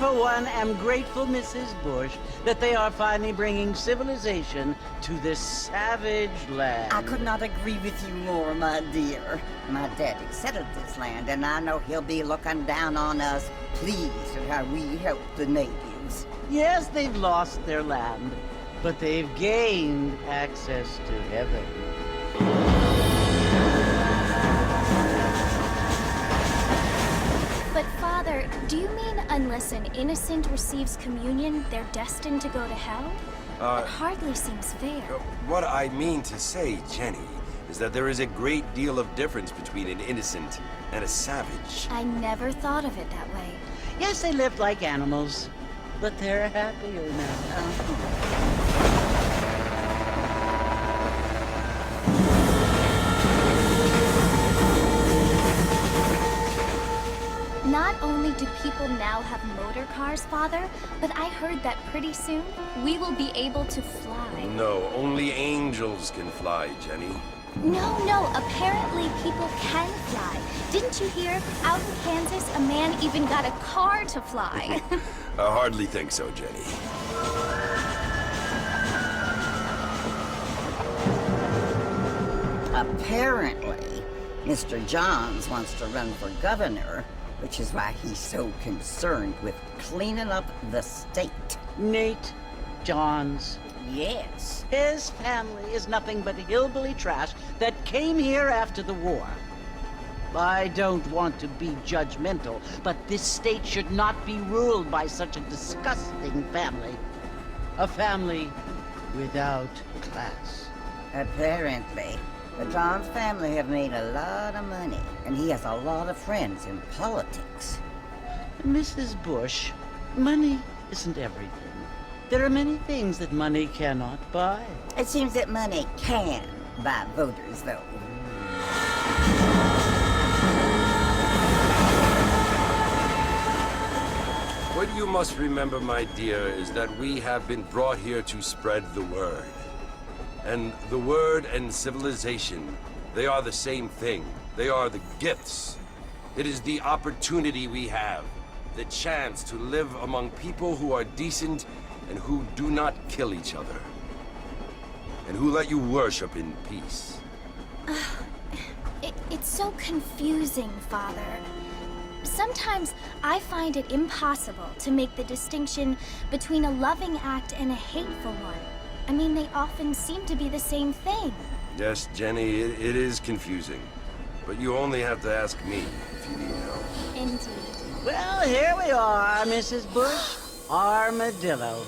for one, am grateful, Mrs. Bush, that they are finally bringing civilization to this savage land. I could not agree with you more, my dear. My daddy settled this land, and I know he'll be looking down on us, pleased at how we help the natives. Yes, they've lost their land, but they've gained access to heaven. But Father, do you mean unless an innocent receives communion, they're destined to go to hell? That hardly seems fair. What I mean to say, Jenny, is that there is a great deal of difference between an innocent and a savage. I never thought of it that way. Yes, they lived like animals, but they're happier now. Not only do people now have motor cars, Father, but I heard that pretty soon we will be able to fly. No, only angels can fly, Jenny. No, apparently people can fly. Didn't you hear? Out in Kansas, a man even got a car to fly. I hardly think so, Jenny. Apparently, Mr. Johns wants to run for governor, which is why he's so concerned with cleaning up the state. Nate Johns. Yes. His family is nothing but hillbilly trash that came here after the war. I don't want to be judgmental, but this state should not be ruled by such a disgusting family. A family without class. Apparently. The Johns family have made a lot of money, and he has a lot of friends in politics. Mrs. Bush, money isn't everything. There are many things that money cannot buy. It seems that money can buy voters, though. What you must remember, my dear, is that we have been brought here to spread the word. And the word and civilization, they are the same thing. They are the gifts. It is the opportunity we have, the chance to live among people who are decent and who do not kill each other. And who let you worship in peace. It's so confusing, Father. Sometimes I find it impossible to make the distinction between a loving act and a hateful one. I mean, they often seem to be the same thing. Yes, Jenny, it is confusing. But you only have to ask me if you need help. Indeed. Well, here we are, Mrs. Bush. Armadillo.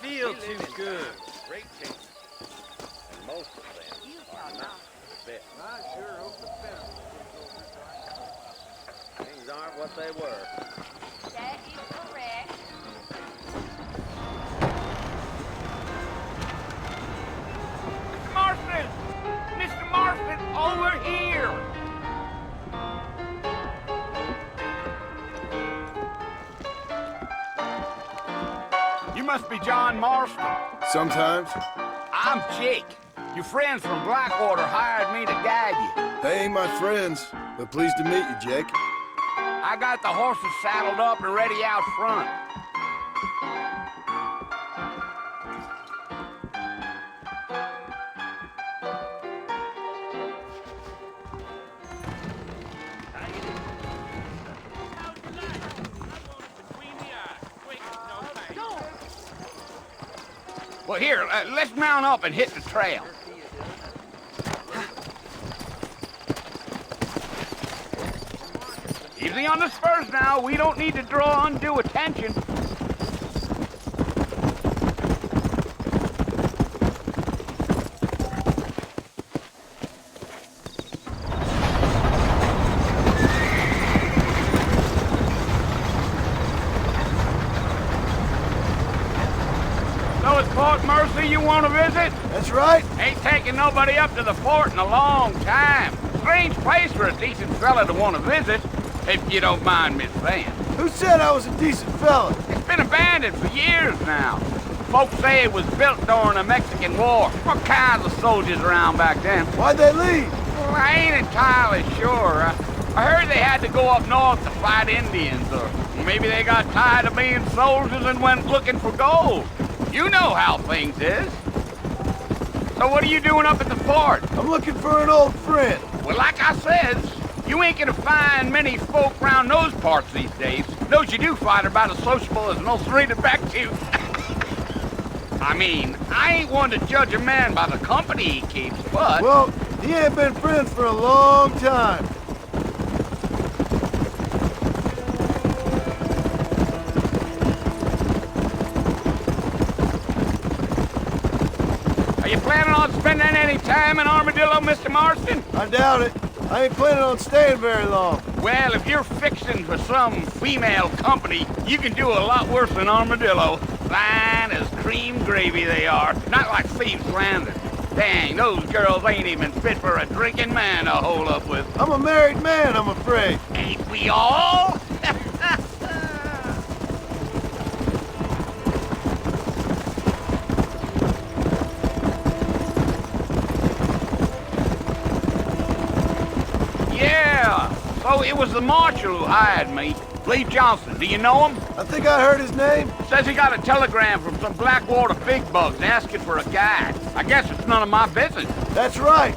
Feel too good. Great chances. And most of them are not fit. I sure hope the things aren't what they were. That is correct. Mr. Marston! Mr. Marston, over here! You must be John Marston. Sometimes. I'm Jake. Your friends from Blackwater hired me to guide you. They ain't my friends, but pleased to meet you, Jake. I got the horses saddled up and ready out front. Well, here, let's mount up and hit the trail. Easy on the spurs now. We don't need to draw undue attention. you want to visit? That's right. Ain't taking nobody up to the fort in a long time. Strange place for a decent fella to want to visit, if you don't mind me saying. Who said I was a decent fella? It's been abandoned for years now. Folks say it was built during the Mexican War. What kinds of soldiers around back then? Why'd they leave? Well, I ain't entirely sure. I heard they had to go up north to fight Indians, or maybe they got tired of being soldiers and went looking for gold. You know how things is. So what are you doing up at the fort? I'm looking for an old friend. Well, like I said, you ain't gonna find many folk around those parts these days. Those you do find are about as sociable as an old street back to. I mean, I ain't one to judge a man by the company he keeps, but... Well, he ain't been friends for a long time. Are you planning on spending any time in Armadillo, Mr. Marston? I doubt it. I ain't planning on staying very long. Well, if you're fixing for some female company, you can do a lot worse than Armadillo. Fine as cream gravy they are, not like Thieves Landing. Dang, those girls ain't even fit for a drinking man to hole up with. I'm a married man, I'm afraid. Ain't we all? Yeah, so it was the marshal who hired me. Lee Johnson, do you know him? I think I heard his name. Says he got a telegram from some Blackwater big bugs asking for a guide. I guess it's none of my business. That's right.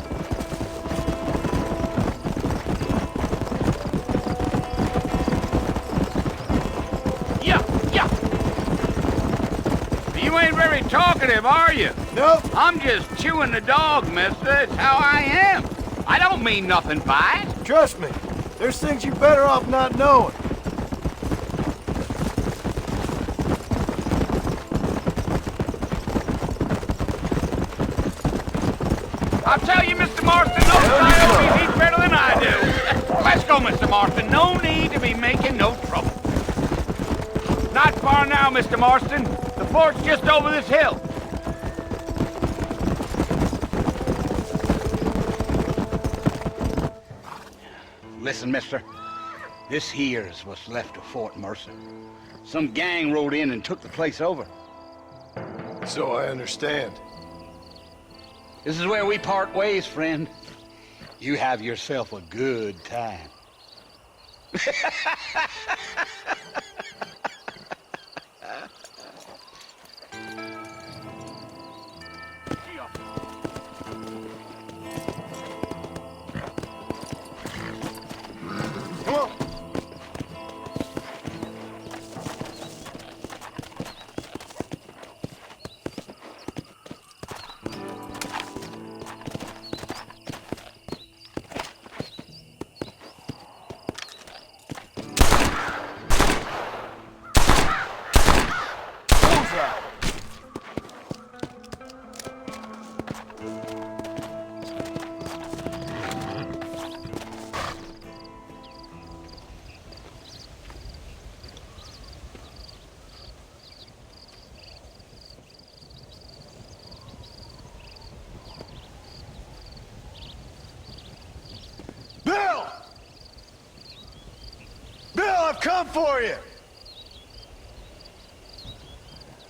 Yeah. You ain't very talkative, are you? Nope. I'm just chewing the dog, mister. It's how I am. I don't mean nothing by it. Trust me. There's things you're better off not knowing. I'll tell you, Mr. Marston, no coyote eats better than I do. Let's go, Mr. Marston. No need to be making no trouble. Not far now, Mr. Marston. The fort's just over this hill. Listen, mister. This here is what's left of Fort Mercer. Some gang rode in and took the place over. So I understand. This is where we part ways, friend. You have yourself a good time. Come on. Bill! Bill, I've come for you!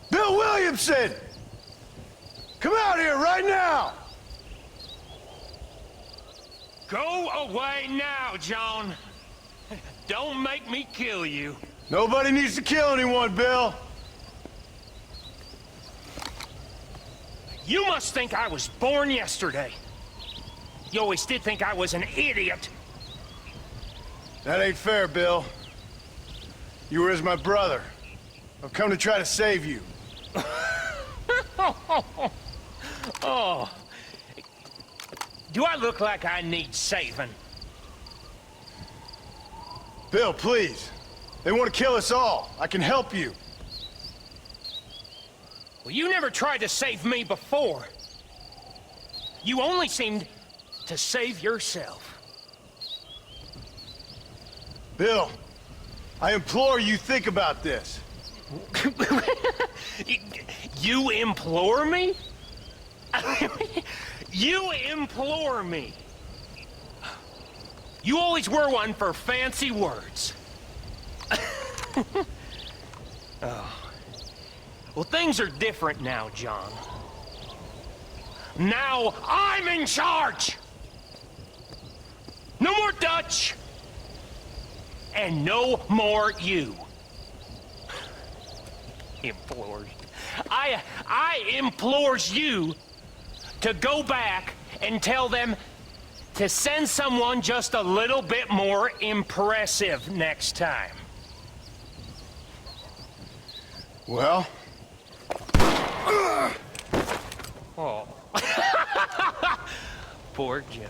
Bill Williamson! Come out here right now! Go away now, John. Don't make me kill you. Nobody needs to kill anyone, Bill. You must think I was born yesterday. You always did think I was an idiot. That ain't fair, Bill. You were as my brother. I've come to try to save you. Oh. Do I look like I need saving? Bill, please. They want to kill us all. I can help you. Well, you never tried to save me before. You only seemed to save yourself. Bill, I implore you think about this. You implore me? You implore me. You always were one for fancy words. Oh. Well, things are different now, John. Now I'm in charge! No more Dutch! And no more you. Implores. I implores you to go back and tell them to send someone just a little bit more impressive next time. Well? Oh. Poor John.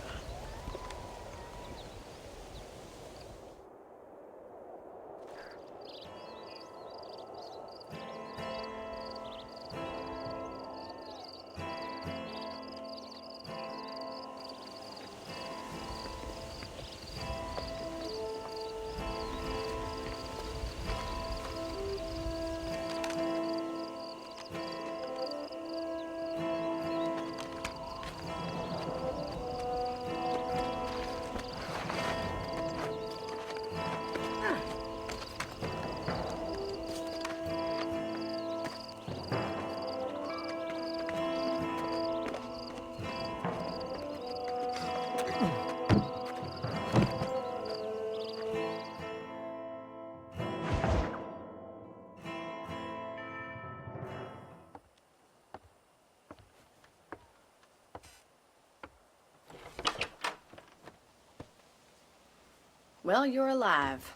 Well, you're alive.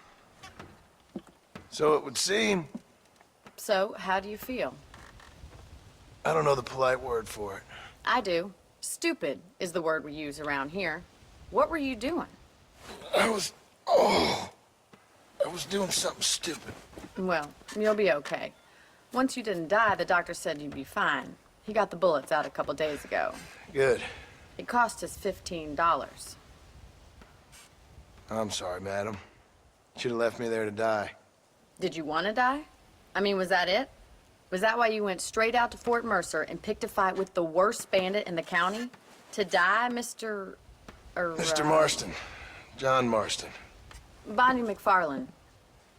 So it would seem. So, how do you feel? I don't know the polite word for it. I do. Stupid is the word we use around here. What were you doing? I was doing something stupid. Well, you'll be okay. Once you didn't die, the doctor said you'd be fine. He got the bullets out a couple days ago. Good. It cost us $15. I'm sorry, madam. Should have left me there to die. Did you want to die? I mean, was that it? Was that why you went straight out to Fort Mercer and picked a fight with the worst bandit in the county? To die, Mr. Mr. Marston. John Marston. Bonnie McFarlane.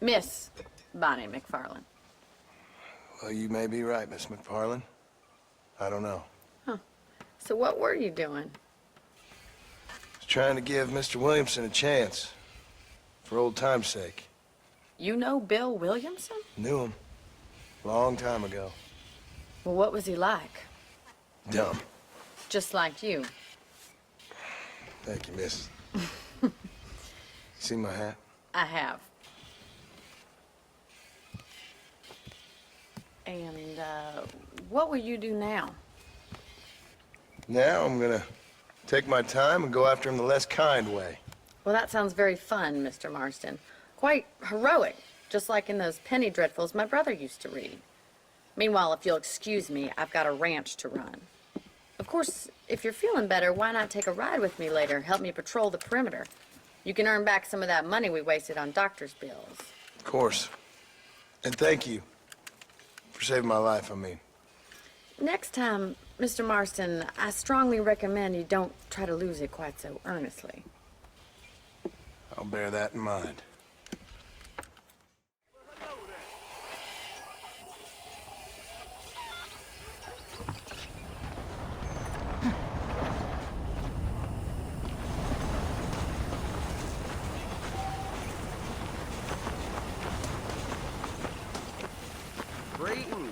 Miss Bonnie McFarlane. Well, you may be right, Miss McFarlane. I don't know. So what were you doing? I was trying to give Mr. Williamson a chance. For old time's sake. You know Bill Williamson? Knew him. Long time ago. Well, what was he like? Dumb. Just like you. Thank you, miss. See my hat? I have. And, what will you do now? Now I'm gonna take my time and go after him the less kind way. Well, that sounds very fun, Mr. Marston. Quite heroic, just like in those penny dreadfuls my brother used to read. Meanwhile, if you'll excuse me, I've got a ranch to run. Of course, if you're feeling better, why not take a ride with me later? Help me patrol the perimeter. You can earn back some of that money we wasted on doctor's bills. Of course. And thank you. For saving my life, I mean. Next time, Mr. Marston, I strongly recommend you don't try to lose it quite so earnestly. I'll bear that in mind. Brayton.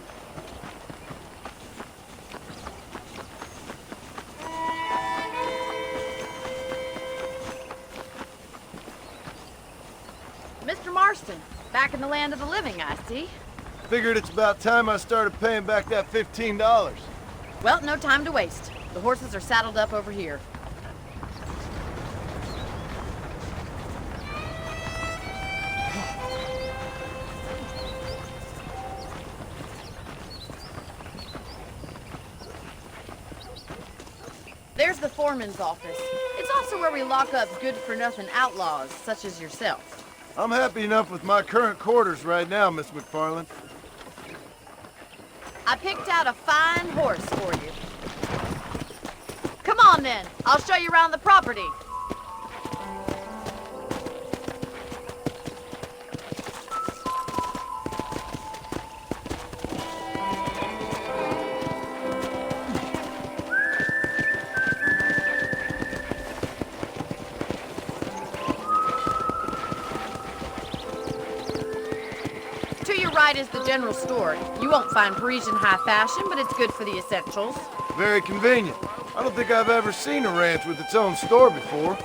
Mr. Marston, back in the land of the living, I see. Figured it's about time I started paying back that $15. Well, no time to waste. The horses are saddled up over here. There's the foreman's office. It's also where we lock up good-for-nothing outlaws, such as yourself. I'm happy enough with my current quarters right now, Miss McFarlane. I picked out a fine horse for you. on then. I'll show you around the property. To your right is the general store. You won't find Parisian high fashion, but it's good for the essentials. Very convenient. I don't think I've ever seen a ranch with its own store before.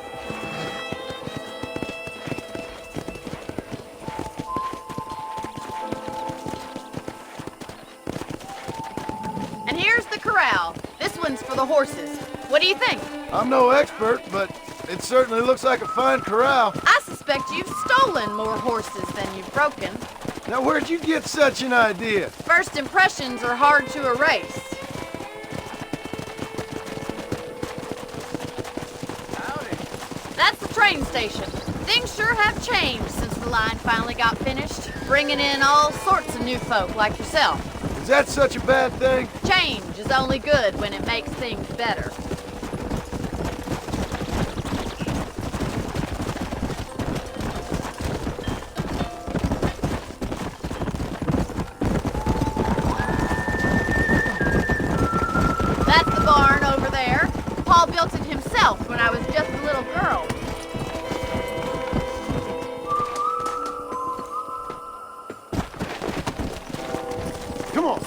And here's the corral. This one's for the horses. What do you think? I'm no expert, but it certainly looks like a fine corral. I suspect you've stolen more horses than you've broken. Now, where'd you get such an idea? First impressions are hard to erase. That's the train station. Things sure have changed since the line finally got finished, bringing in all sorts of new folk like yourself. Is that such a bad thing? Change is only good when it makes things better. That's the barn over there. Paul built it himself when I was just a little girl. Come on.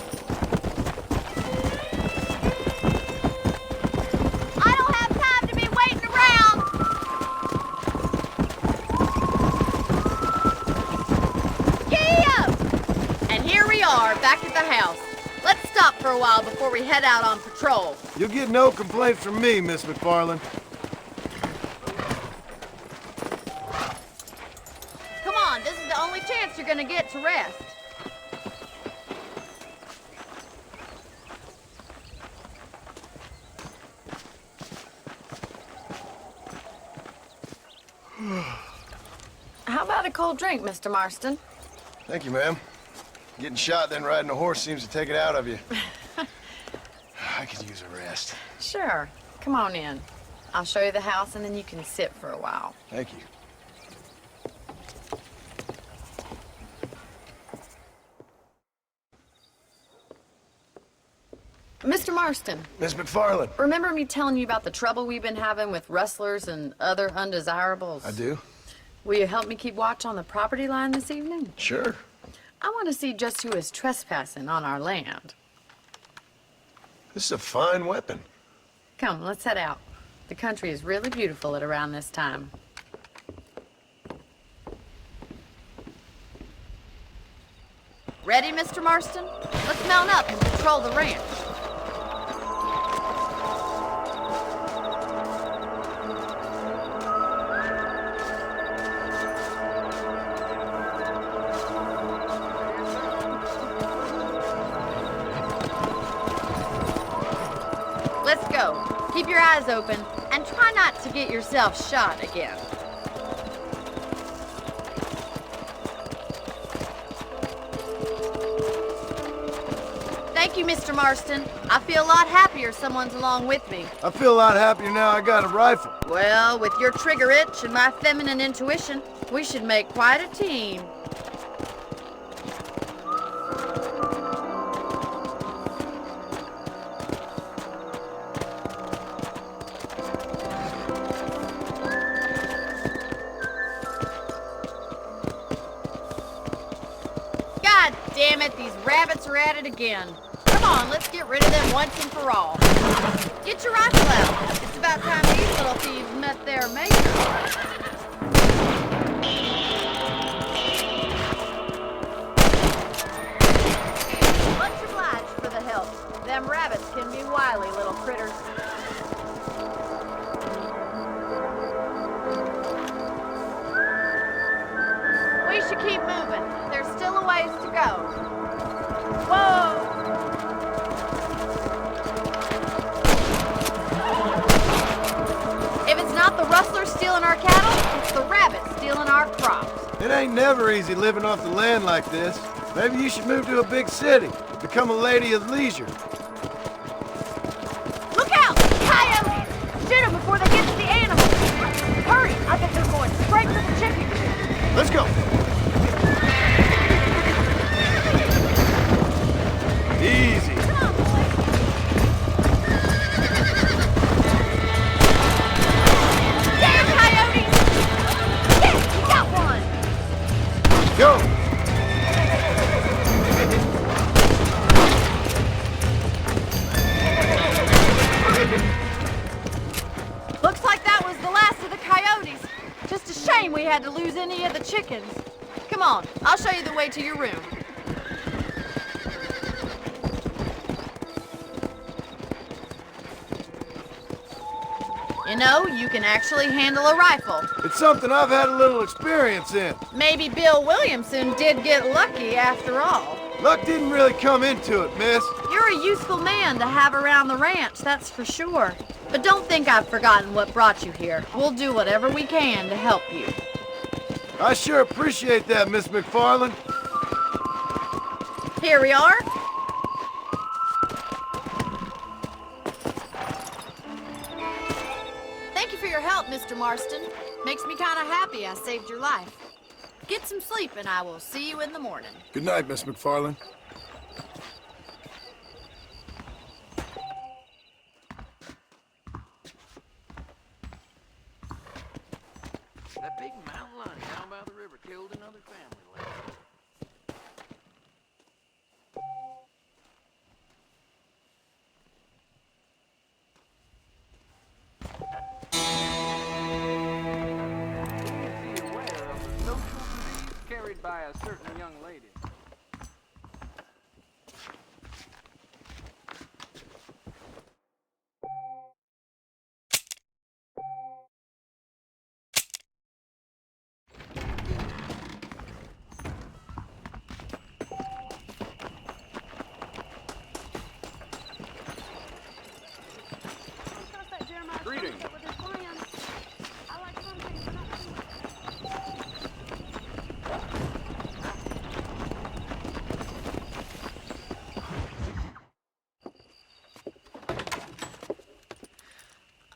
I don't have time to be waiting around. Giddy up! And here we are, back at the house. Let's stop for a while before we head out on patrol. You'll get no complaints from me, Miss McFarland. Come on, this is the only chance you're gonna get to rest. How about a cold drink, Mr. Marston? Thank you, ma'am. Getting shot, then riding a horse seems to take it out of you. I could use a rest. Sure. Come on in. I'll show you the house and then you can sit for a while. Thank you. Mr. Marston, Miss McFarland. remember me telling you about the trouble we've been having with rustlers and other undesirables? I do? Will you help me keep watch on the property line this evening? Sure. I want to see just who is trespassing on our land. This is a fine weapon. Come, let's head out. The country is really beautiful at around this time. Ready, Mr. Marston? Let's mount up and patrol the ranch. Let's go. Keep your eyes open and try not to get yourself shot again. Thank you, Mr. Marston. I feel a lot happier someone's along with me. I feel a lot happier now I got a rifle. Well, with your trigger itch and my feminine intuition, we should make quite a team. God damn it, these rabbits are at it again. Come on, let's get rid of them once and for all. Get your rifle out. It's about time these little thieves met their maker. Much obliged for the help. Them rabbits can be wily little critters. We should keep moving. There's still a ways to go. Whoa! If it's not the rustlers stealing our cattle, it's the rabbits stealing our crops. It ain't never easy living off the land like this. Maybe you should move to a big city. Become a lady of leisure. Look out! Coyotes! Let's go. Easy. Damn coyotes! Yes, you got one! Go. Looks like that was the last of the coyotes. Just a shame we had to lose any of the chickens. Come on, I'll show you the way to your room. You know, you can actually handle a rifle. It's something I've had a little experience in. Maybe Bill Williamson did get lucky after all. Luck didn't really come into it, miss. You're a useful man to have around the ranch, that's for sure. But don't think I've forgotten what brought you here. We'll do whatever we can to help you. I sure appreciate that, Miss McFarland. Here we are. Thank you for your help, Mr. Marston. Makes me kind of happy I saved your life. Get some sleep and I will see you in the morning. Good night, Miss McFarland. That big mountain lion down by the river killed another family last night. Is he aware of the social disease carried by a certain young lady? Greetings.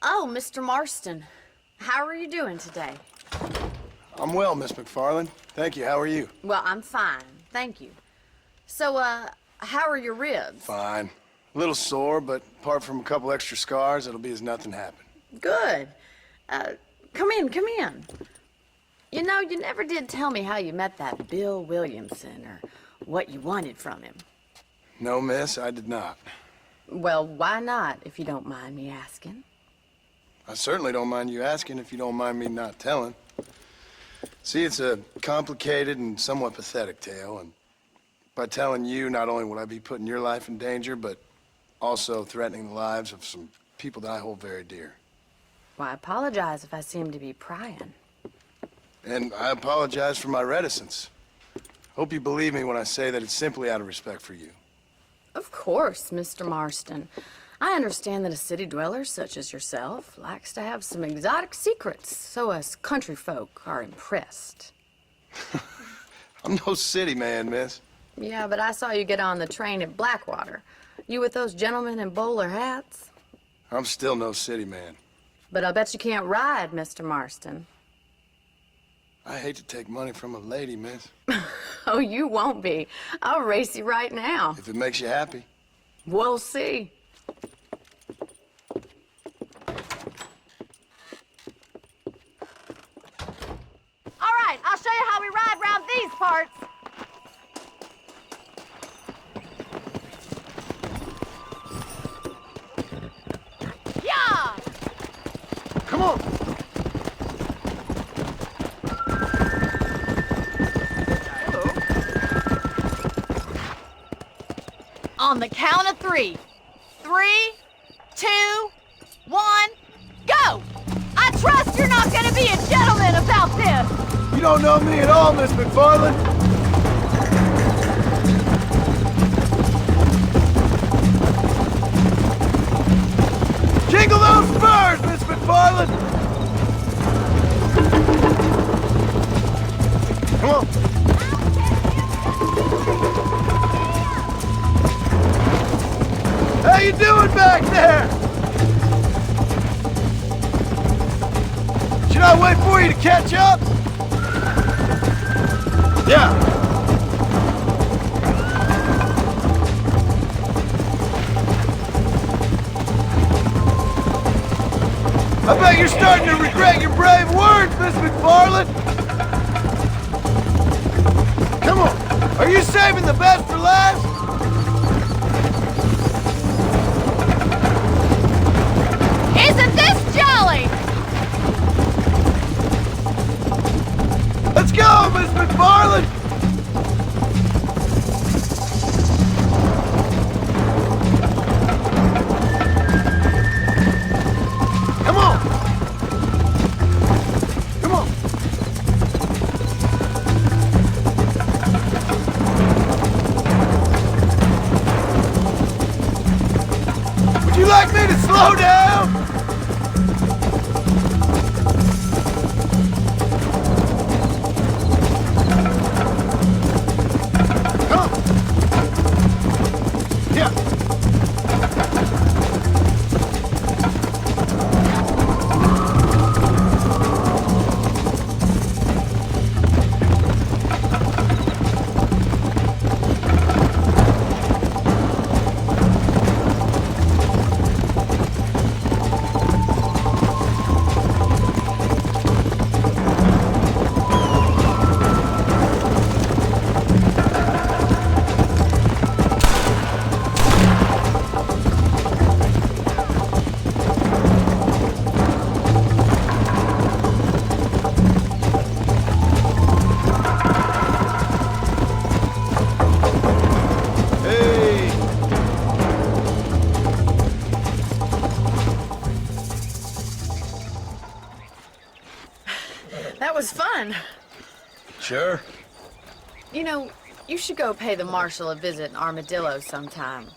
Oh, Mr. Marston. How are you doing today? I'm well, Miss McFarland. Thank you. How are you? Well, I'm fine. Thank you. So, how are your ribs? Fine. A little sore, but apart from a couple extra scars, it'll be as nothing happened. Good. Come in, come in. You know, you never did tell me how you met that Bill Williamson or what you wanted from him. No, miss, I did not. Well, why not, if you don't mind me asking? I certainly don't mind you asking if you don't mind me not telling. See, it's a complicated and somewhat pathetic tale, and by telling you, not only would I be putting your life in danger, but also threatening the lives of some people that I hold very dear. Well, I apologize if I seem to be prying. And I apologize for my reticence. Hope you believe me when I say that it's simply out of respect for you. Of course, Mr. Marston. I understand that a city dweller such as yourself likes to have some exotic secrets, so us country folk are impressed. I'm no city man, miss. Yeah, but I saw you get on the train at Blackwater. You with those gentlemen in bowler hats? I'm still no city man. But I bet you can't ride, Mr. Marston. I hate to take money from a lady, miss. Oh, you won't be. I'll race you right now. If it makes you happy. We'll see. All right, I'll show you how we ride round these parts. Yeah! Come on! On the count of 3. 3, 2, 1, go! I trust you're not gonna be a gentleman about this! You don't know me at all, Miss McFarland. Jingle those spurs, Miss McFarland! Come on. How you doing back there? Should I wait for you to catch up? Yeah. I bet you're starting to regret your brave words, Miss McFarland! Come on! Are you saving the best for last? Isn't this jolly? Let's go, Miss McFarland! Come on! Come on! Would you like me to slow down? Come on! Yeah! Hey! That was fun. Sure. You know, you should go pay the marshal a visit in Armadillo sometime.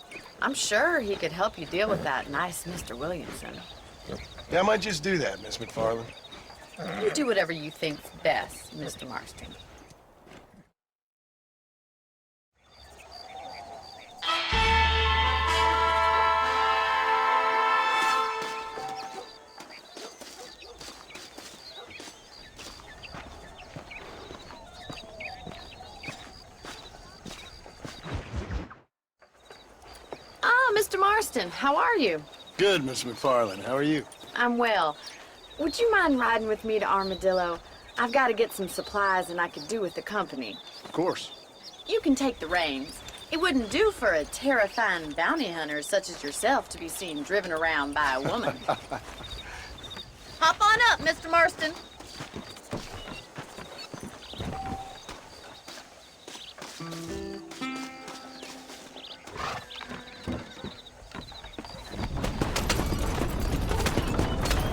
I'm sure he could help you deal with that nice Mr. Williamson. Yeah, I might just do that, Miss McFarland. You do whatever you think's best, Mr. Marston. Ah, Mr. Marston, how are you? Good, Miss McFarland. How are you? I'm well. Would you mind riding with me to Armadillo? I've got to get some supplies and I could do with the company. Of course. You can take the reins. It wouldn't do for a terrifying bounty hunter such as yourself to be seen driven around by a woman. Hop on up, Mr. Marston.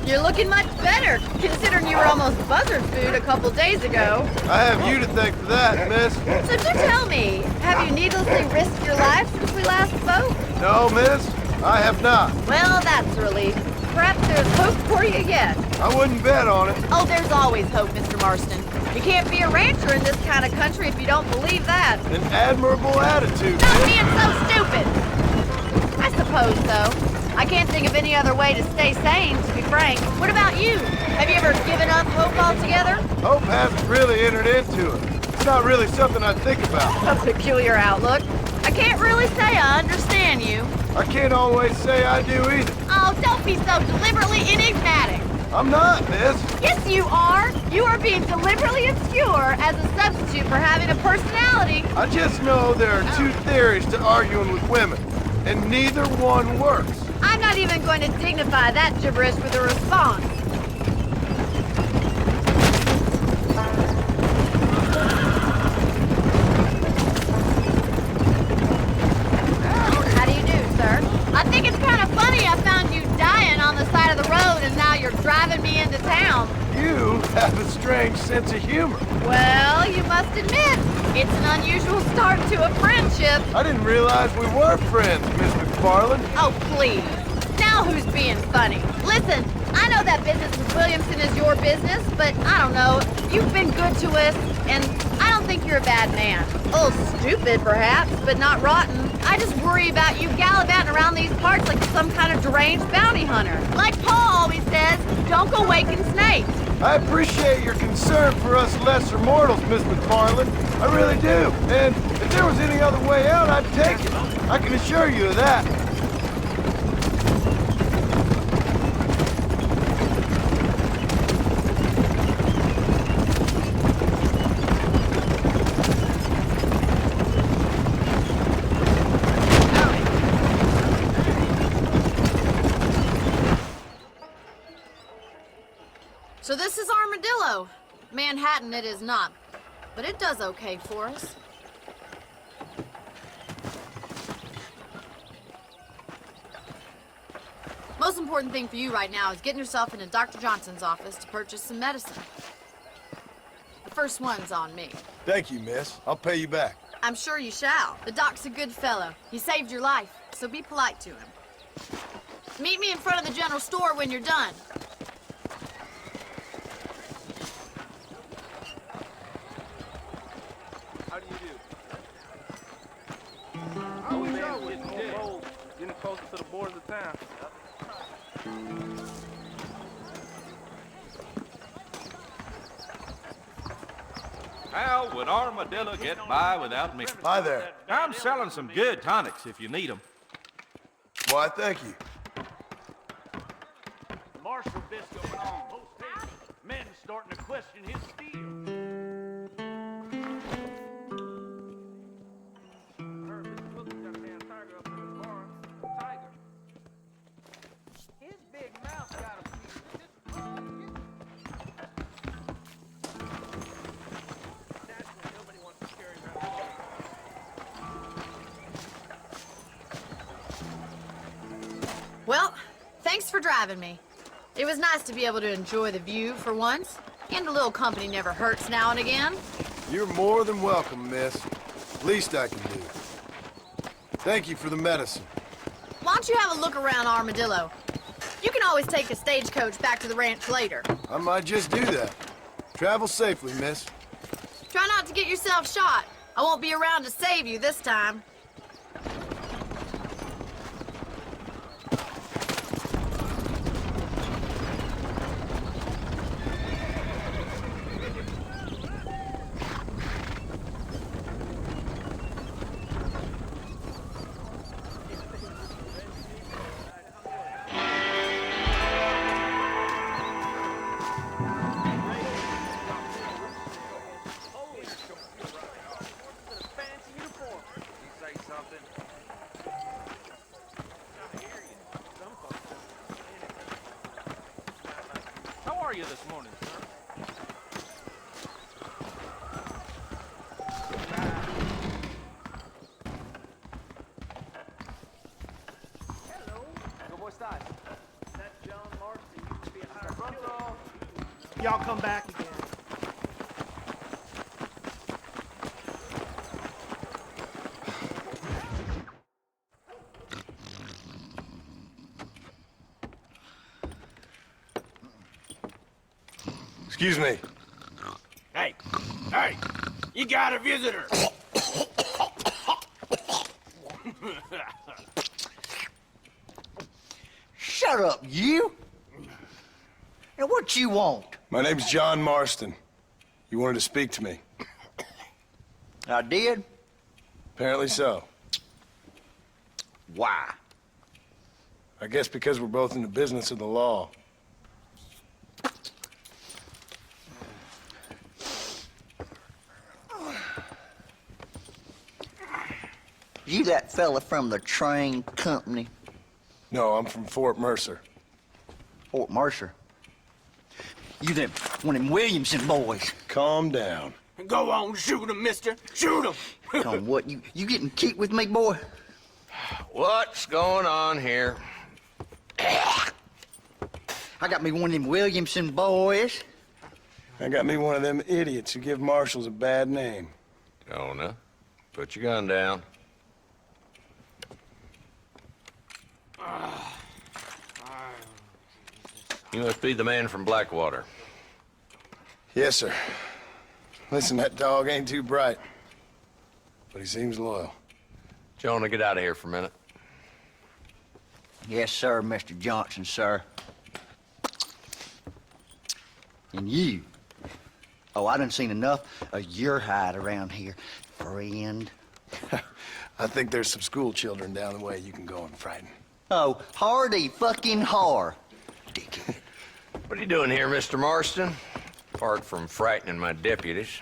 You're looking much better, considering you were almost buzzard food a couple days ago. I have you to thank for that, miss. So do tell me, have you needlessly risked your life since we last spoke? No, miss, I have not. Well, that's a relief. Perhaps there's hope for you yet. I wouldn't bet on it. Oh, there's always hope, Mr. Marston. You can't be a rancher in this kind of country if you don't believe that. An admirable attitude, Stop miss. being so stupid! I suppose so. I can't think of any other way to stay sane, to be frank. What about you? Have you ever given up hope altogether? Hope hasn't really entered into it. It's not really something I think about. A peculiar outlook. I can't really say I understand you. I can't always say I do either. Oh, don't be so deliberately enigmatic. I'm not, miss. Yes, you are. You are being deliberately obscure as a substitute for having a personality. I just know there are two theories to arguing with women, and neither one works. I'm not even going to dignify that gibberish with a response. How do you do, sir? I think it's kind of funny I found you dying on the side of the road and now you're driving me into town. You have a strange sense of humor. Well, you must admit, it's an unusual start to a friendship. I didn't realize we were friends, Miss McFarland. Oh, please. Now who's being funny? Listen, I know that business with Williamson is your business, but I don't know. You've been good to us, and I don't think you're a bad man. A little stupid, perhaps, but not rotten. I just worry about you gallivanting around these parts like some kind of deranged bounty hunter. Like Paul always says, don't go waking snakes. I appreciate your concern for us lesser mortals, Miss McFarland. I really do. And if there was any other way out, I'd take it. I can assure you of that. So this is Armadillo. Manhattan it is not, but it does okay for us. Most important thing for you right now is getting yourself into Dr. Johnson's office to purchase some medicine. The first one's on me. Thank you, miss. I'll pay you back. I'm sure you shall. The doc's a good fellow. He saved your life, so be polite to him. Meet me in front of the general store when you're done. How do you do? I wish I was getting bold, getting closer to the borders of town. How would Armadillo get by without me? Hi there. I'm selling some good tonics if you need them. Why, thank you. Marshal Bisco went on post-haste. Men starting to question his steel. His big mouth got a piece. That's when nobody wants to carry around. Well, thanks for driving me. It was nice to be able to enjoy the view for once, and a little company never hurts now and again. You're more than welcome, miss. Least I can do. Thank you for the medicine. Why don't you have a look around Armadillo? You can always take a stagecoach back to the ranch later. I might just do that. Travel safely, miss. Try not to get yourself shot. I won't be around to save you this time. How are you this morning, sir? ¿Cómo estás? That John Marston used to be a higher killer. Y'all come back again. Excuse me. Hey, you got a visitor. Shut up, you! And what you want? My name's John Marston. You wanted to speak to me. I did? Apparently so. Why? I guess because we're both in the business of the law. You that fella from the train company? No, I'm from Fort Mercer. Fort Mercer? You them one of them Williamson boys. Calm down. Go on, shoot him, mister. Shoot him. Come, what, you getting keep with me, boy? What's going on here? I got me one of them Williamson boys. I got me one of them idiots who give marshals a bad name. Jonah, put your gun down. You must be the man from Blackwater. Yes, sir. Listen, that dog ain't too bright, but he seems loyal. Jonah, get out of here for a minute. Yes, sir, Mr. Johnson, sir. And you. Oh, I done seen enough of your hide around here, friend. I think there's some school children down the way you can go and frighten. Oh, hardy fucking har. Dickhead. What are you doing here, Mr. Marston? Apart from frightening my deputies.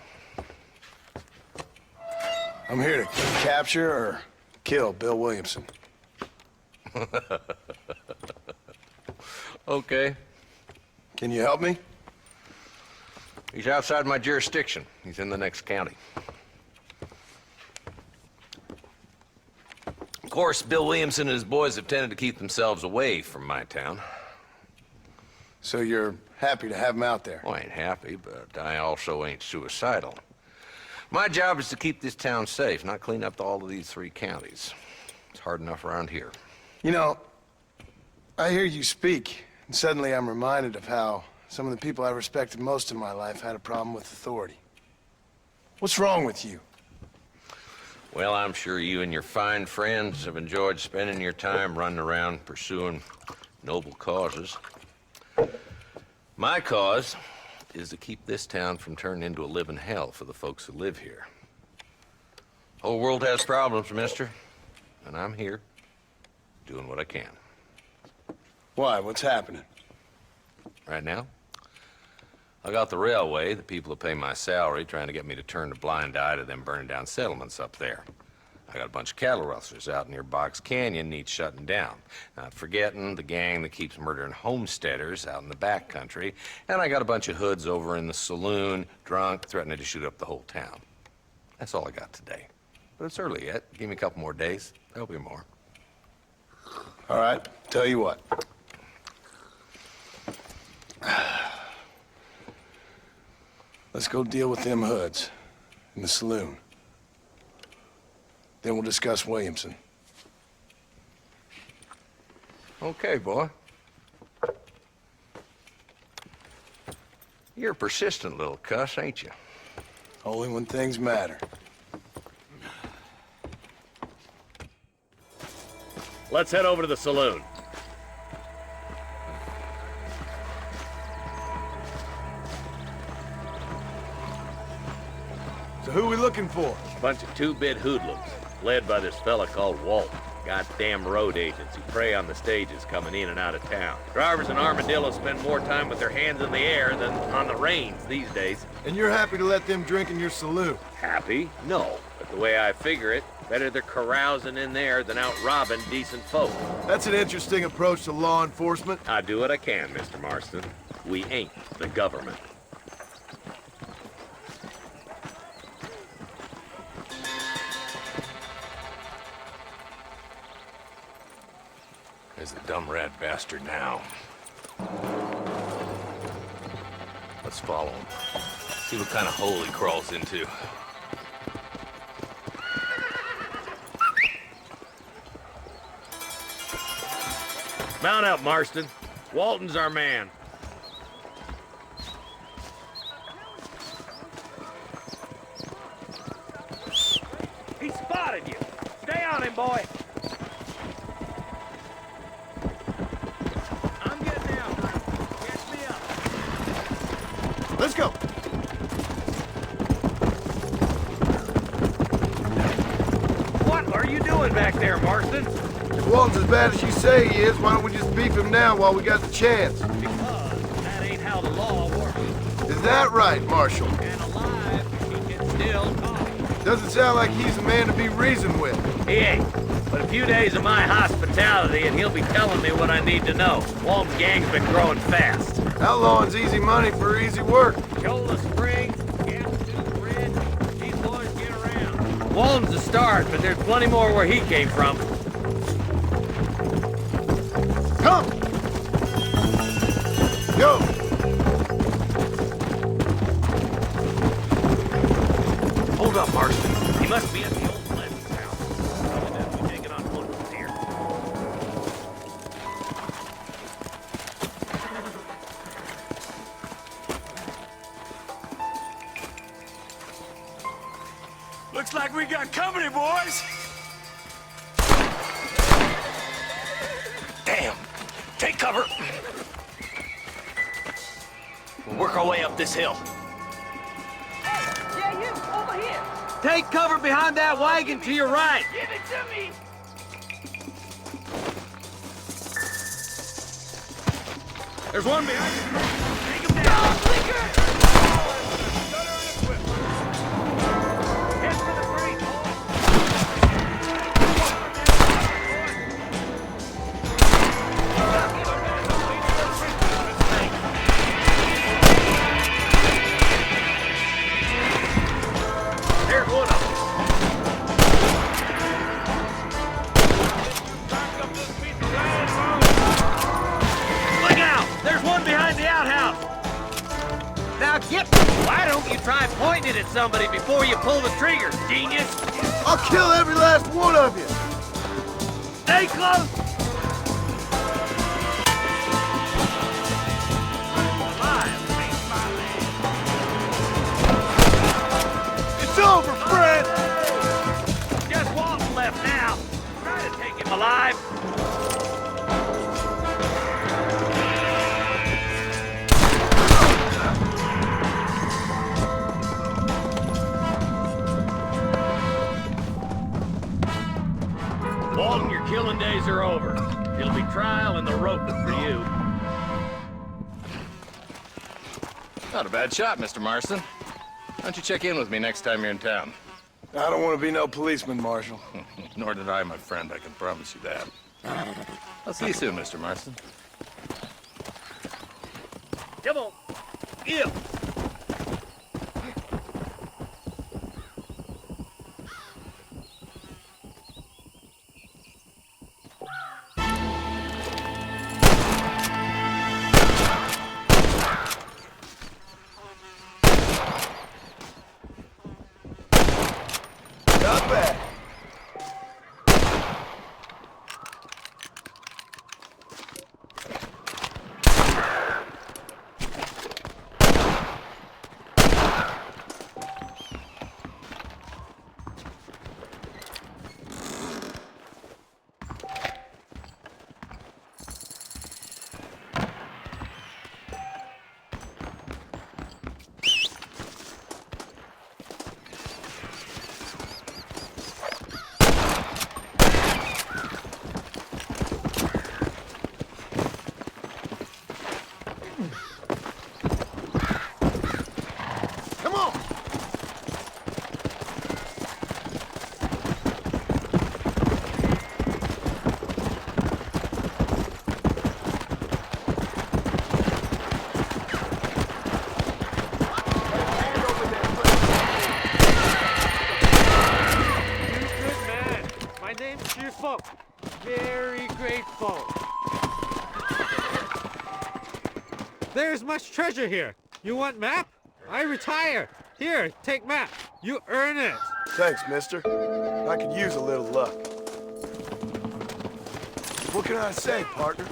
I'm here to capture or kill Bill Williamson. Okay. Can you help me? He's outside my jurisdiction. He's in the next county. Of course, Bill Williamson and his boys have tended to keep themselves away from my town. So you're happy to have him out there? Well, I ain't happy, but I also ain't suicidal. My job is to keep this town safe, not clean up all of these 3 counties. It's hard enough around here. You know, I hear you speak, and suddenly I'm reminded of how some of the people I respected most in my life had a problem with authority. What's wrong with you? Well, I'm sure you and your fine friends have enjoyed spending your time running around pursuing noble causes. My cause is to keep this town from turning into a living hell for the folks who live here. The whole world has problems, mister, and I'm here doing what I can. Why? What's happening? Right now, I got the railway, the people who pay my salary, trying to get me to turn a blind eye to them burning down settlements up there. I got a bunch of cattle rustlers out near Box Canyon needs shutting down. Not forgetting the gang that keeps murdering homesteaders out in the back country. And I got a bunch of hoods over in the saloon, drunk, threatening to shoot up the whole town. That's all I got today. But it's early yet. Give me a couple more days. There'll be more. All right, tell you what. Let's go deal with them hoods in the saloon. Then we'll discuss Williamson. Okay, boy. You're a persistent little cuss, ain't you? Only when things matter. Let's head over to the saloon. So who are we looking for? Bunch of 2-bit hoodlums, led by this fella called Walt. Goddamn road agents who prey on the stages coming in and out of town. Drivers in Armadillo spend more time with their hands in the air than on the reins these days. And you're happy to let them drink in your saloon? Happy? No. But the way I figure it, better they're carousing in there than out robbing decent folk. That's an interesting approach to law enforcement. I do what I can, Mr. Marston. We ain't the government. There's the dumb rat bastard now. Let's follow him. See what kind of hole he crawls into. Mount up, Marston. Walton's our man. He spotted you. Stay on him, boy. I'm getting out. Catch me up. Let's go. What are you doing back there, Marston? If Walton's as bad as you say he is, why don't we just beef him now while we got the chance? Because that ain't how the law works. Is that right, Marshal? And alive, he can still talk. Doesn't sound like he's a man to be reasoned with. He ain't. But a few days of my hospitality and he'll be telling me what I need to know. Walton's gang's been growing fast. Outlawing's easy money for easy work. Shola Springs, Gas Ridge, these boys get around. Walton's a start, but there's plenty more where he came from. Come! Go! Hold up, Marston. He must be at the old Pleasant's house. Probably better be taking on footprints here. Looks like we got company, boys. Damn! Take cover! We'll work our way up this hill. Hey, yeah, you, over here. Take cover behind that wagon to your right. Give it to me. There's one behind you. Take him down. Blinker! Head for the break. There's one of them. Look out! There's one behind the outhouse. Now get... Why don't you try pointing it at somebody before you pull the trigger, genius? I'll kill every last one of you! Stay close! It's over, Fred! Just one left now. Try to take him alive. Walton, your killing days are over. It'll be trial and the rope for you. Not a bad shot, Mr. Marston. Why don't you check in with me next time you're in town? I don't want to be no policeman, Marshal. Nor did I, my friend. I can promise you that. I'll see you soon, Mr. Marston. Come on. Yeah. Not bad. Come on! Good man. My name's Cheerful. Very grateful. There's much treasure here. You want map? I retire. Here, take map. You earn it. Thanks, mister. I could use a little luck. What can I say, partner?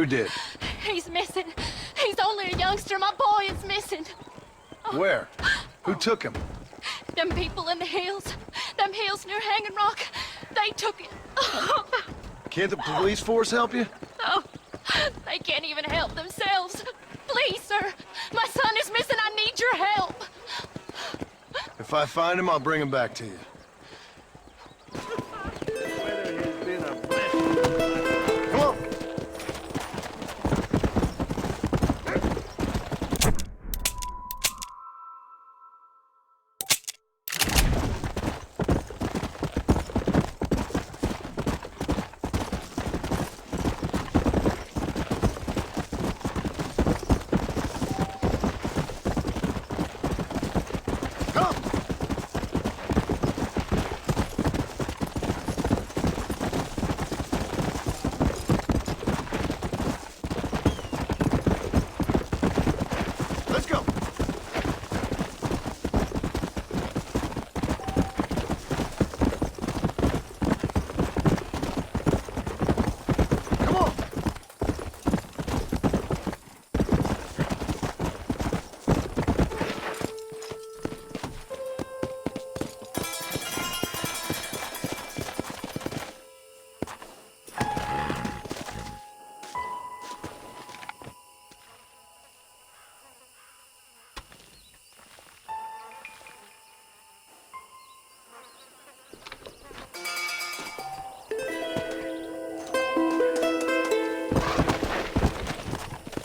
did? He's missing. He's only a youngster. My boy is missing. Where? Who took him? Them people in the hills. Them hills near Hanging Rock. They took him. Can't the police force help you? Oh, they can't even help themselves. Please, sir. My son is missing. I need your help. If I find him, I'll bring him back to you.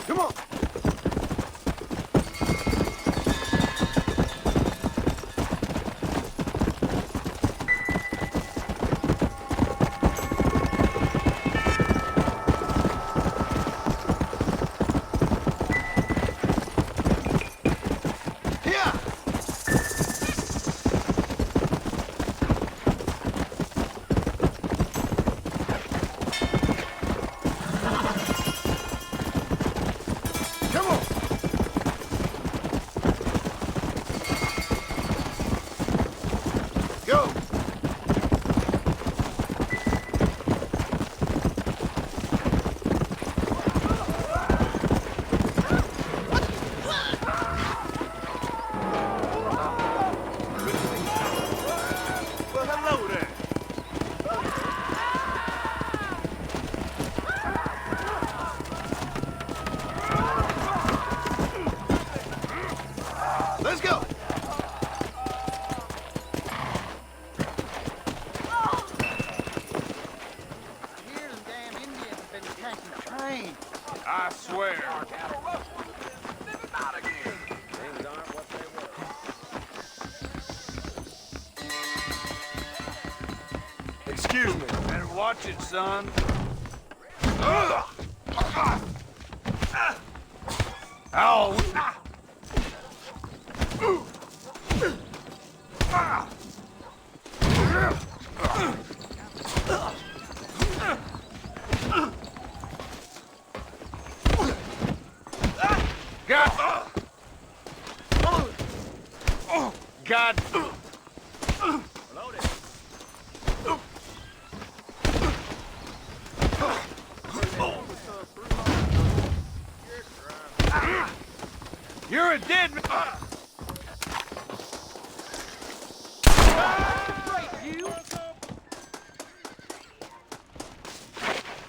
Come on! I swear. Excuse me. Better watch it, son. Ow! God. You're a dead man.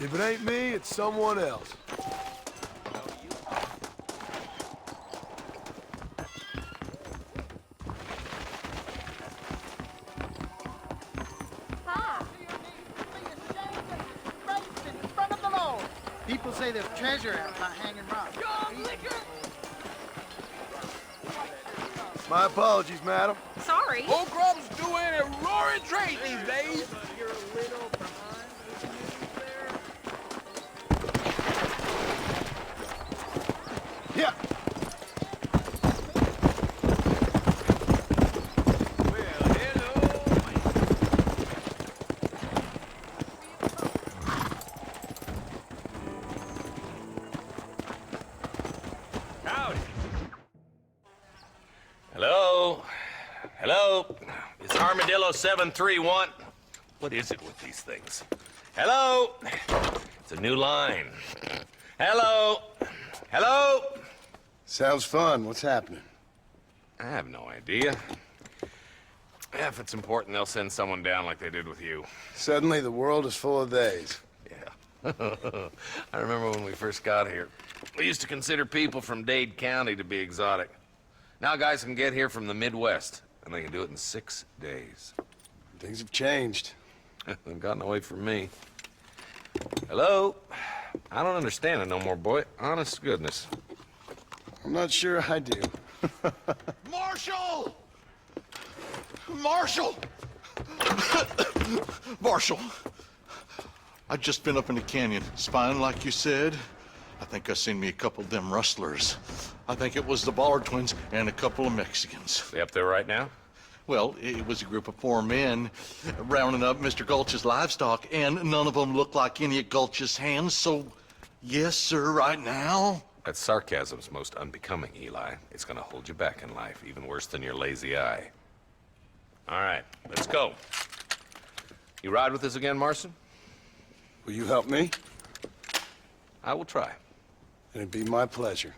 If it ain't me, it's someone else. People say there's treasure out by Hanging Rock. My apologies, madam. Sorry. Old Grub's doing a roaring trade these days. You're a little behind with the news there. Yeah. Hello? Hello? It's Armadillo 731. What is it with these things? Hello? It's a new line. Hello? Hello? Sounds fun. What's happening? I have no idea. If it's important, they'll send someone down like they did with you. Suddenly, the world is full of theys. Yeah. I remember when we first got here. We used to consider people from Dade County to be exotic. Now guys can get here from the Midwest, and they can do it in 6 days. Things have changed. They've gotten away from me. Hello? I don't understand it no more, boy. Honest to goodness. I'm not sure I do. Marshall! Marshall! Marshall! I just been up in the canyon, spying like you said. I think I seen me a couple of them rustlers. I think it was the Ballard twins and a couple of Mexicans. They up there right now? Well, it was a group of 4 men rounding up Mr. Gulch's livestock, and none of them looked like any of Gulch's hands, so yes, sir, right now. That sarcasm's most unbecoming, Eli. It's gonna hold you back in life, even worse than your lazy eye. All right, let's go. You ride with us again, Marston? Will you help me? I will try. It'd be my pleasure.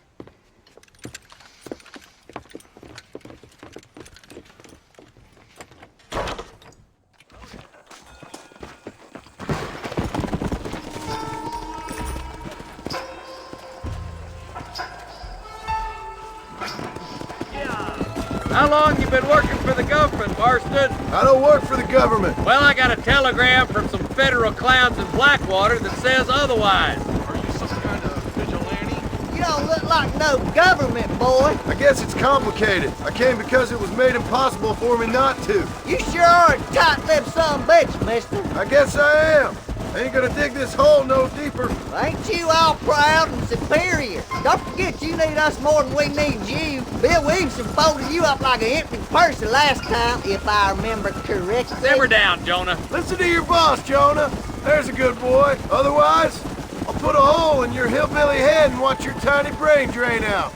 How long you been working for the government, Marston? I don't work for the government. Well, I got a telegram from some federal clowns in Blackwater that says otherwise. Are you some kind of vigilante? You don't look like no government, boy. I guess it's complicated. I came because it was made impossible for me not to. You sure are a tight-lipped son of a bitch, mister. I guess I am. I ain't gonna dig this hole no deeper. Ain't you all proud and superior? Don't forget you need us more than we need you. Bill Williamson folded you up like an empty purse the last time, if I remember correctly. Simmer down, Jonah. Listen to your boss, Jonah. There's a good boy. Otherwise, I'll put a hole in your hillbilly head and watch your tiny brain drain out.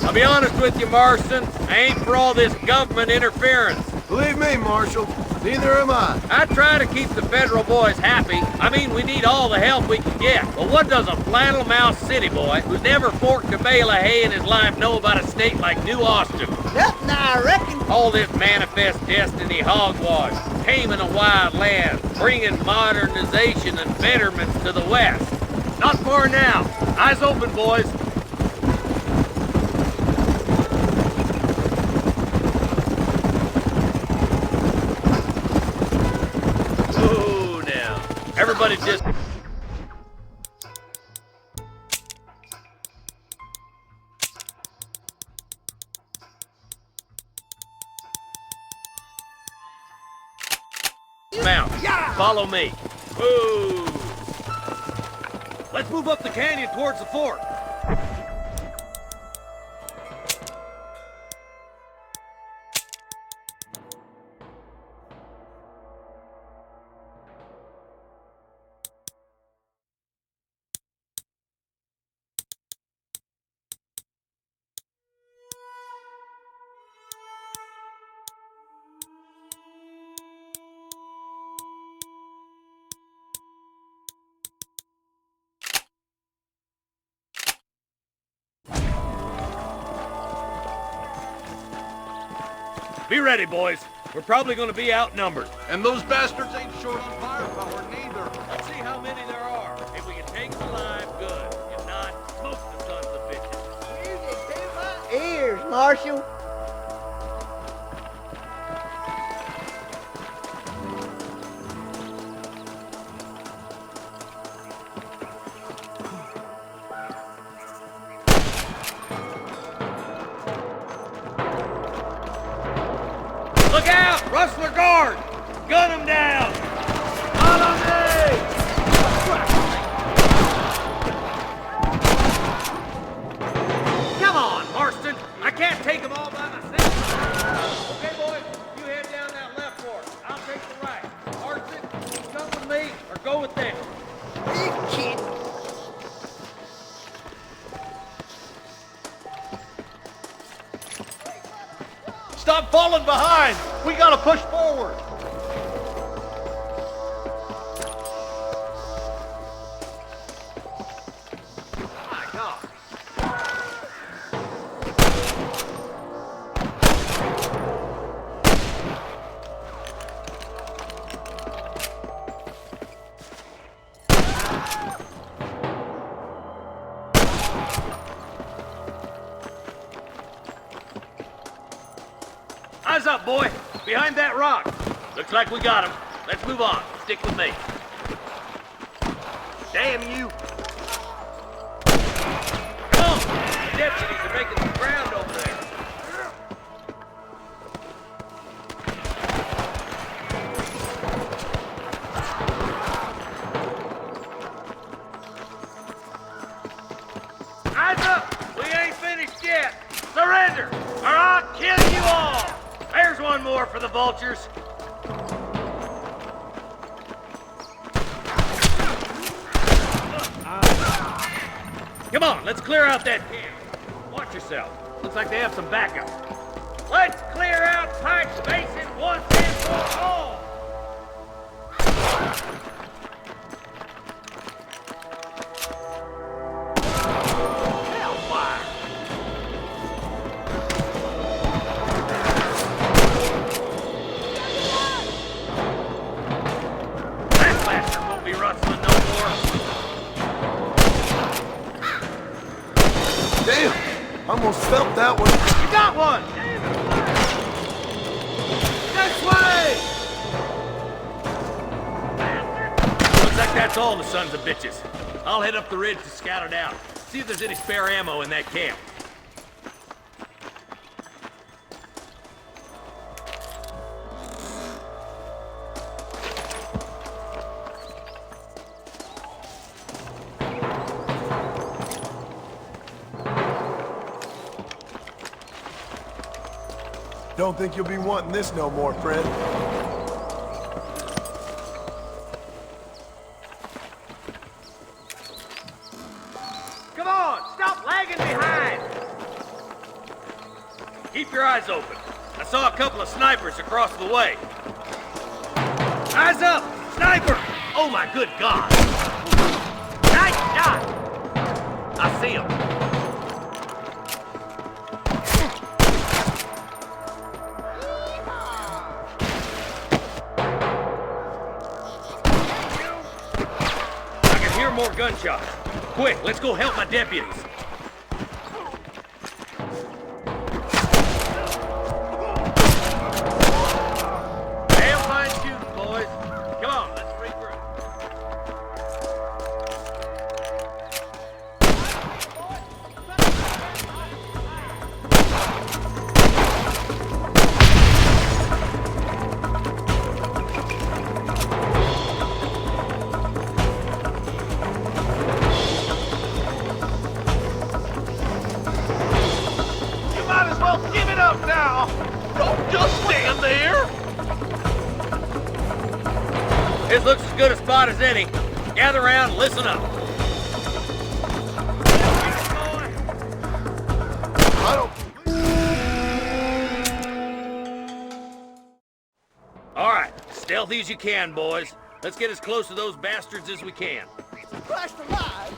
I'll be honest with you, Marston. I ain't for all this government interference. Believe me, Marshal, neither am I. I try to keep the federal boys happy. I mean, we need all the help we can get. But what does a flannel-mouthed city boy who's never forked a bale of hay in his life know about a state like New Austin? Nothing, I reckon. All this manifest destiny hogwash, taming a wild land, bringing modernization and betterments to the West. Not far now. Eyes open, boys. Everybody just... Mount. Yeah. Follow me. Ooh. Let's move up the canyon towards the fort. Be ready, boys. We're probably going to be outnumbered. And those bastards ain't short on firepower, neither. Let's see how many there are. If we can take them alive, good. If not, smoke the sons of bitches. Music to my ears, Marshal. Look out! Rustler guard! Gun him down! Not on me! Come on, Marston! I can't take them all by myself. Okay, boys, you head down that left fork. I'll take the right. Marston, you come with me or go with them. You kidding? Stop falling behind! We gotta push forward! Eyes up, boy. Behind that rock. Looks like we got him. Let's move on. Stick with me. Damn you! Come on! The deputies are making some ground over there. Eyes up! We ain't finished yet! Surrender, or I'll kill you all! There's one more for the vultures. Come on, let's clear out that camp. Watch yourself. Looks like they have some backup. Let's clear out Pike's Basin once and for all! Hellfire! That bastard won't be rustling no more. Damn! Almost felt that one. You got one! This way! Looks like that's all the sons of bitches. I'll head up the ridge to scout it out. See if there's any spare ammo in that camp. Don't think you'll be wanting this no more, Fred. Come on, stop lagging behind! Keep your eyes open. I saw a couple of snipers across the way. Eyes up! Sniper! Oh my good God! Nice shot! I see him. I can hear more gunshots. Quick, let's go help my deputies. Damn fine shooting, boys. Come on, let's regroup. You might as well give it up now! Don't just stand there! This looks as good a spot as any. Gather around and listen up. I don't... All right, stealthy as you can, boys. Let's get as close to those bastards as we can. Christ alive!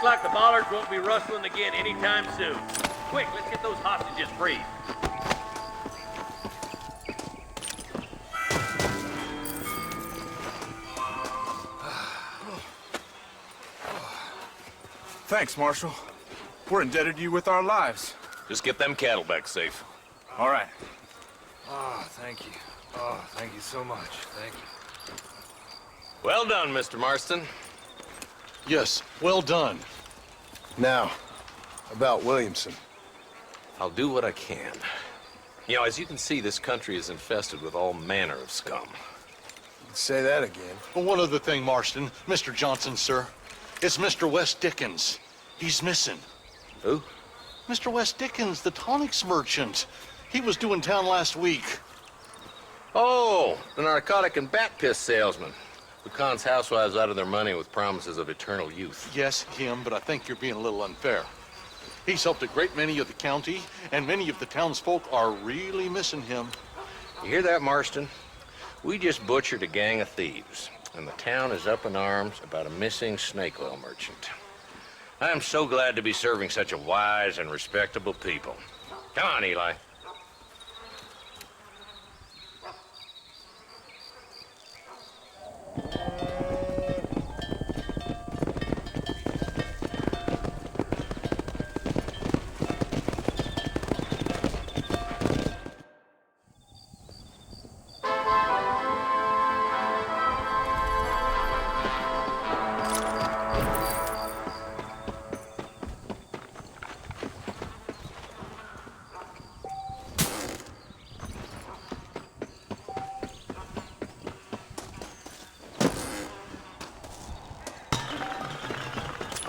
like the bollards won't be rustling again anytime soon. Quick, let's get those hostages freed. Thanks, Marshal. We're indebted to you with our lives. Just get them cattle back safe. All right. Oh, thank you. Oh, thank you so much. Thank you. Well done, Mr. Marston. Yes, well done. Now, about Williamson. I'll do what I can. You know, as you can see, this country is infested with all manner of scum. Say that again. Well, one other thing, Marston. Mr. Johnson, sir. It's Mr. West Dickens. He's missing. Who? Mr. West Dickens, the tonics merchant. He was due in town last week. Oh, the narcotic and bat piss salesman. Who cons housewives out of their money with promises of eternal youth. Yes, him, but I think you're being a little unfair. He's helped a great many of the county, and many of the townsfolk are really missing him. You hear that, Marston? We just butchered a gang of thieves, and the town is up in arms about a missing snake oil merchant. I am so glad to be serving such a wise and respectable people. Come on, Eli.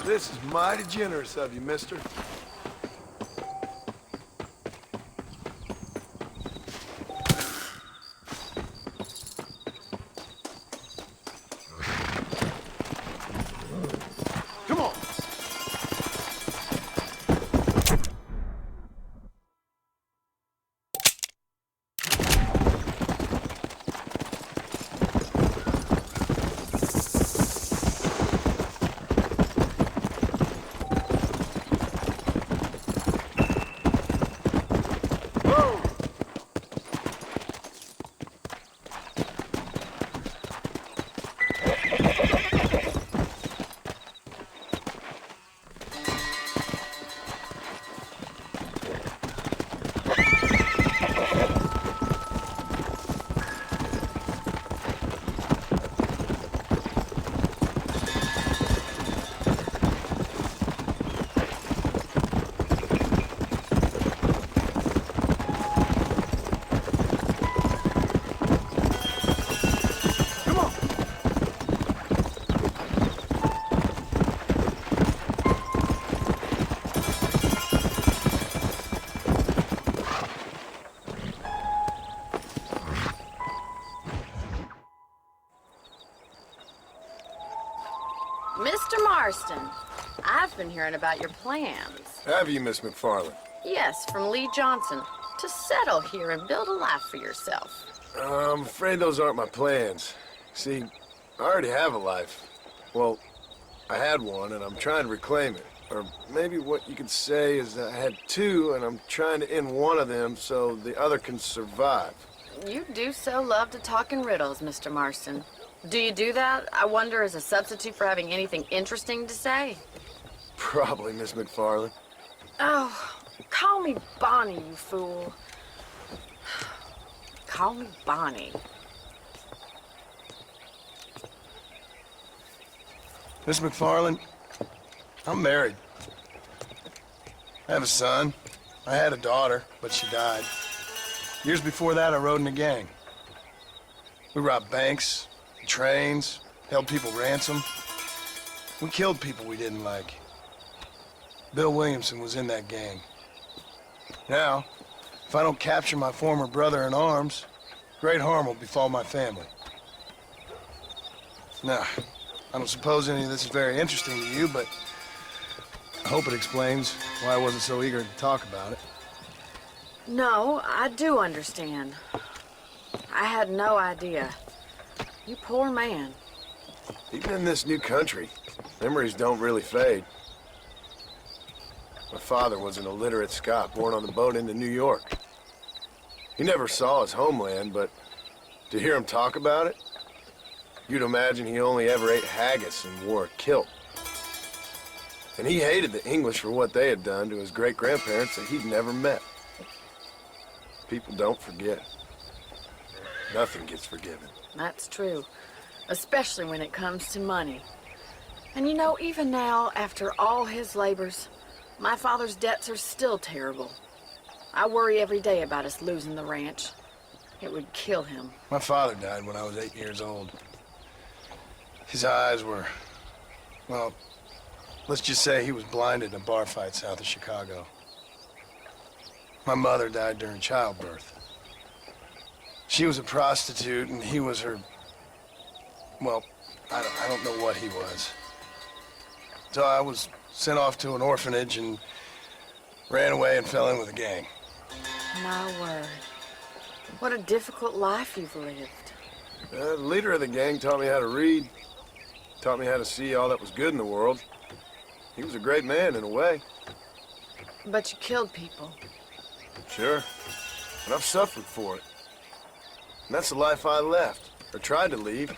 This is mighty generous of you, mister. Come on. Mr. Marston, I've been hearing about your plans. Have you, Miss McFarland? Yes, from Lee Johnson, to settle here and build a life for yourself. I'm afraid those aren't my plans. See, I already have a life. Well, I had one, and I'm trying to reclaim it. Or maybe what you could say is that I had two, and I'm trying to end one of them so the other can survive. You do so love to talk in riddles, Mr. Marston. Do you do that, I wonder, as a substitute for having anything interesting to say? Probably, Miss McFarland. Oh, call me Bonnie, you fool. Call me Bonnie. Miss McFarland, I'm married. I have a son. I had a daughter, but she died. Years before that, I rode in a gang. We robbed banks, trains, held people ransom. We killed people we didn't like. Bill Williamson was in that gang. Now, if I don't capture my former brother in arms, great harm will befall my family. Now, I don't suppose any of this is very interesting to you, but I hope it explains why I wasn't so eager to talk about it. No, I do understand. I had no idea. You poor man. Even in this new country, memories don't really fade. My father was an illiterate Scot born on the boat into New York. He never saw his homeland, but to hear him talk about it, you'd imagine he only ever ate haggis and wore a kilt. And he hated the English for what they had done to his great-grandparents that he'd never met. People don't forget. Nothing gets forgiven. That's true, especially when it comes to money. And you know, even now, after all his labors, my father's debts are still terrible. I worry every day about us losing the ranch. It would kill him. My father died when I was 8 years old. His eyes were, well, let's just say he was blinded in a bar fight south of Chicago. My mother died during childbirth. She was a prostitute and he was her, well, I don't know what he was. So I was sent off to an orphanage and ran away and fell in with a gang. My word. What a difficult life you've lived. The leader of the gang taught me how to read, taught me how to see all that was good in the world. He was a great man in a way. But you killed people. Sure, but I've suffered for it. And that's the life I left, or tried to leave.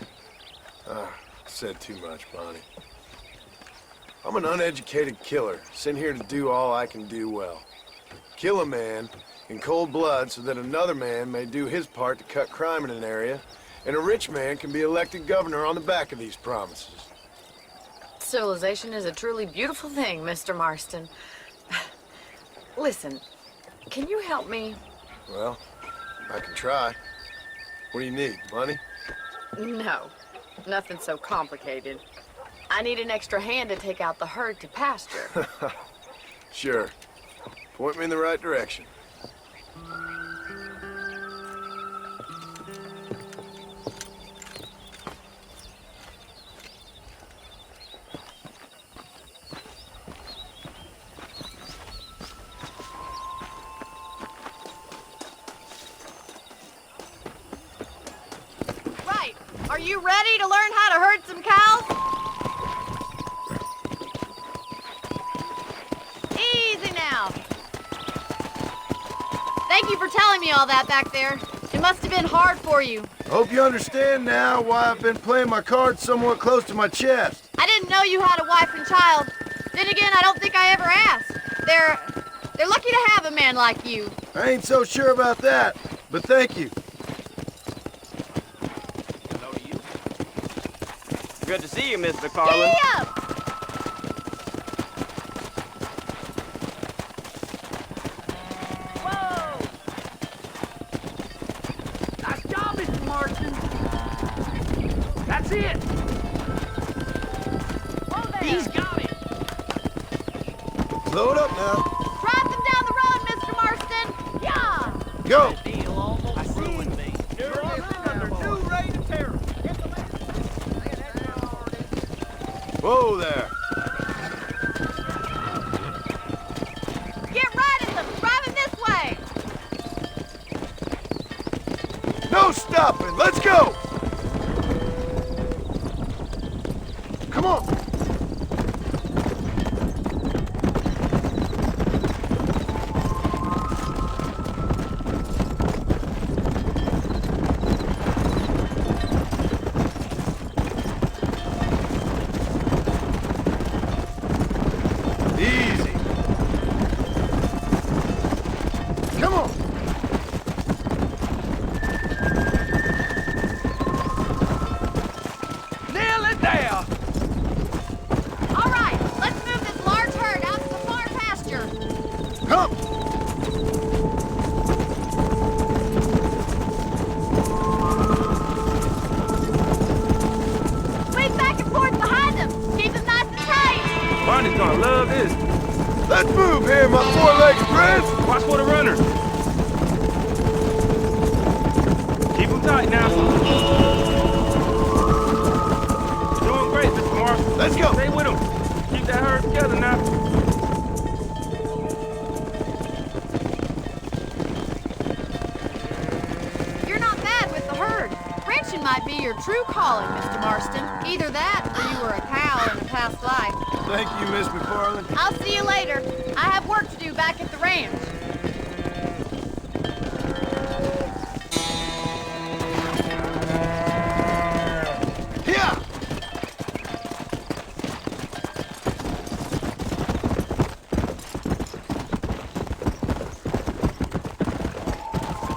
Said too much, Bonnie. I'm an uneducated killer, sent here to do all I can do well. Kill a man in cold blood so that another man may do his part to cut crime in an area, and a rich man can be elected governor on the back of these promises. Civilization is a truly beautiful thing, Mr. Marston. Listen, can you help me? Well, I can try. What do you need, money? No, nothing so complicated. I need an extra hand to take out the herd to pasture. Sure. Point me in the right direction. Right. Are you ready to learn how to herd some cows? Easy now. Thank you for telling me all that back there. It must have been hard for you. Hope you understand now why I've been playing my cards somewhat close to my chest. I didn't know you had a wife and child. Then again, I don't think I ever asked. They're lucky to have a man like you. I ain't so sure about that, but thank you. Hello to you. Good to see you, Mr. Carlin. Giddy up! Nice job, Mr. Marston. That's it. He's got it. Load up now. Drive them down the road, Mr. Marston. Yeah. Go. Deal almost ruined me. You're under new reign of terror. Whoa there. Get right at them. Drive him this way. No stopping. Let's go. Come on. Easy. Come on. Nail it down. All right, let's move this large herd out to the far pasture. Come. Swing back and forth behind them. Keep them nice and tight. Barney's gonna love this. Let's move here, my four-legged friends. Watch for the runners. might be your true calling, Mr. Marston. Either that, or you were a pal in a past life. Thank you, Miss McFarland. I'll see you later. I have work to do back at the ranch.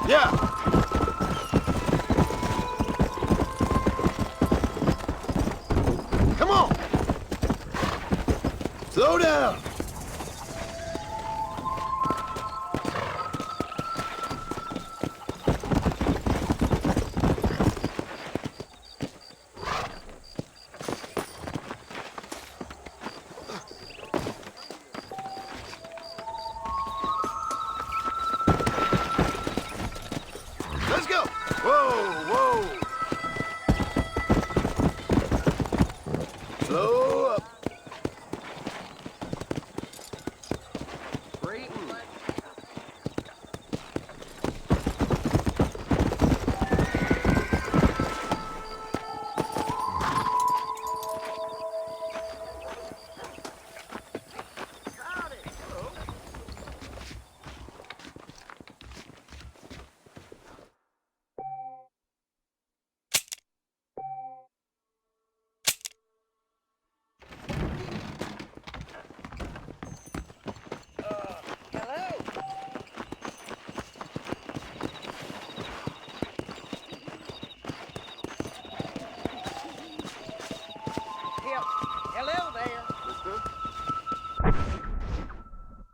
Yeah.